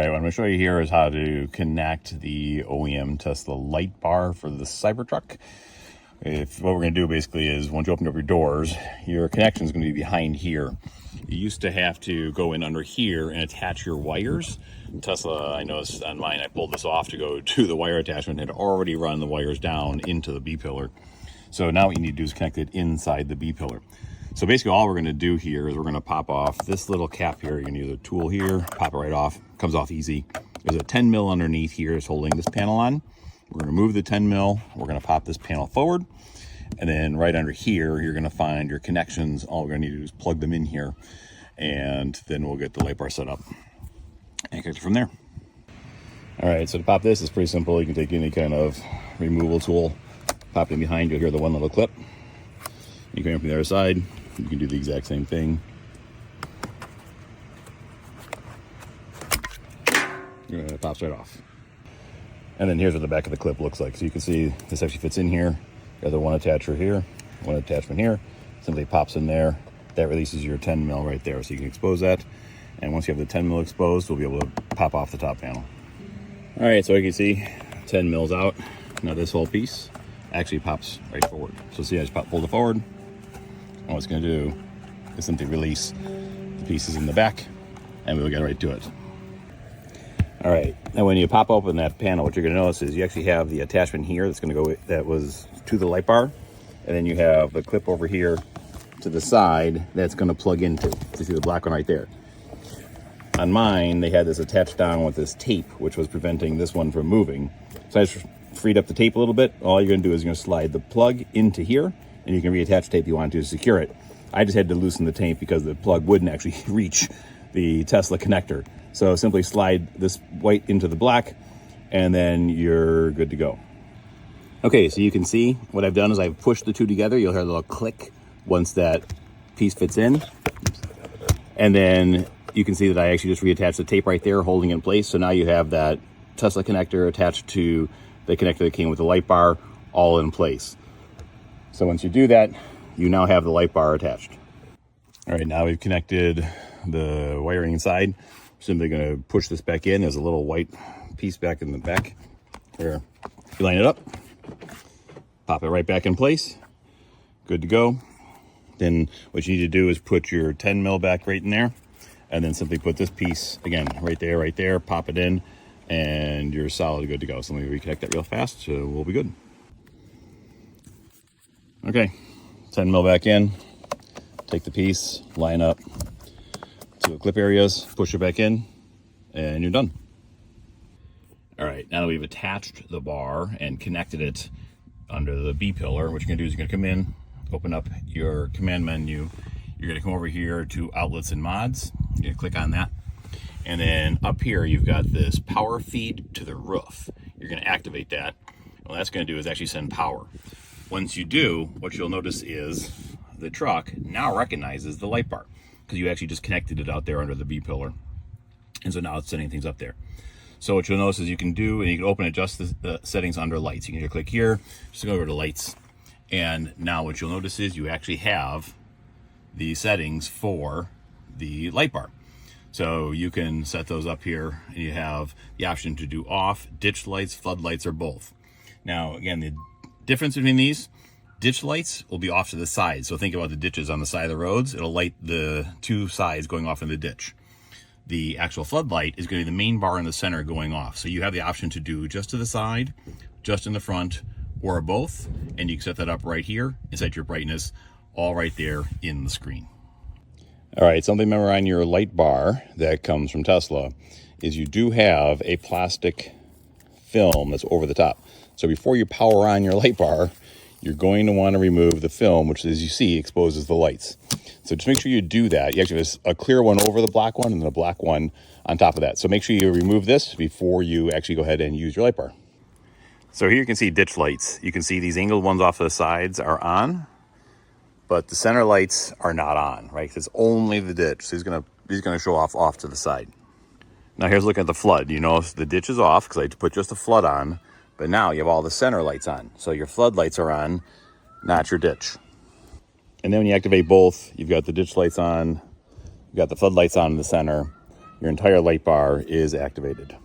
right, what I'm going to show you here is how to connect the OEM Tesla light bar for the Cybertruck. What we're going to do basically is once you open up your doors, your connection is going to be behind here. You used to have to go in under here and attach your wires. Tesla, I noticed on mine, I pulled this off to go to the wire attachment and had already run the wires down into the B-pillar. So now what you need to do is connect it inside the B-pillar. So basically all we're going to do here is we're going to pop off this little cap here. You're going to use a tool here, pop it right off. Comes off easy. There's a 10 mil underneath here that's holding this panel on. We're going to remove the 10 mil. We're going to pop this panel forward. And then right under here, you're going to find your connections. All we're going to need to do is plug them in here. And then we'll get the light bar set up and connect it from there. All right, so to pop this is pretty simple. You can take any kind of removal tool, pop it in behind. You'll hear the one little clip. You can open the other side. You can do the exact same thing. It pops right off. And then here's what the back of the clip looks like. So you can see this actually fits in here. You have the one attacher here, one attachment here. Simply pops in there. That releases your 10 mil right there. So you can expose that. And once you have the 10 mil exposed, we'll be able to pop off the top panel. All right, so you can see 10 mils out. Now this whole piece actually pops right forward. So see, I just pull it forward. And what it's going to do is simply release the pieces in the back, and we'll get right to it. All right, now when you pop open that panel, what you're going to notice is you actually have the attachment here that's going to go, that was to the light bar, and then you have the clip over here to the side that's going to plug into. You see the black one right there. On mine, they had this attached down with this tape, which was preventing this one from moving. So I just freed up the tape a little bit. All you're going to do is you're going to slide the plug into here, and you can reattach the tape you want to secure it. I just had to loosen the tape because the plug wouldn't actually reach the Tesla connector. So simply slide this white into the black, and then you're good to go. Okay, so you can see what I've done is I've pushed the two together. You'll hear a little click once that piece fits in. And then you can see that I actually just reattached the tape right there, holding it in place. So now you have that Tesla connector attached to the connector that came with the light bar, all in place. So once you do that, you now have the light bar attached. All right, now we've connected the wiring inside. Simply going to push this back in. There's a little white piece back in the back. Here, you line it up, pop it right back in place. Good to go. Then what you need to do is put your 10 mil back right in there, and then simply put this piece again right there, pop it in, and you're solid, good to go. So let me reconnect that real fast, so we'll be good. Okay, 10 mil back in, take the piece, line up to the clip areas, push it back in, and you're done. All right, now that we've attached the bar and connected it under the B pillar, what you're gonna do is you're gonna come in, open up your command menu. You're gonna come over here to outlets and mods. You're gonna click on that. And then up here, you've got this power feed to the roof. You're gonna activate that. What that's gonna do is actually send power. Once you do, what you'll notice is the truck now recognizes the light bar because you actually just connected it out there under the B pillar. And so now it's setting things up there. So what you'll notice is you can do, and you can open and adjust the settings under lights. You can just click here, just go over to lights. And now what you'll notice is you actually have the settings for the light bar. So you can set those up here, and you have the option to do off, ditch lights, floodlights, or both. Now, again, the difference between these, ditch lights will be off to the side. So think about the ditches on the side of the roads. It'll light the two sides going off in the ditch. The actual floodlight is going to be the main bar in the center going off. So you have the option to do just to the side, just in the front, or both. And you can set that up right here and set your brightness all right there in the screen. All right, something to remember on your light bar that comes from Tesla is you do have a plastic film that's over the top. So before you power on your light bar, you're going to want to remove the film, which, as you see, exposes the lights. So just make sure you do that. You actually have a clear one over the black one and then a black one on top of that. So make sure you remove this before you actually go ahead and use your light bar. So here you can see ditch lights. You can see these angled ones off to the sides are on, but the center lights are not on, right? Because it's only the ditch. So he's gonna show off to the side. Now here's looking at the flood. You notice the ditch is off because I put just the flood on, but now you have all the center lights on. So your floodlights are on, not your ditch. And then when you activate both, you've got the ditch lights on, you've got the floodlights on in the center, your entire light bar is activated.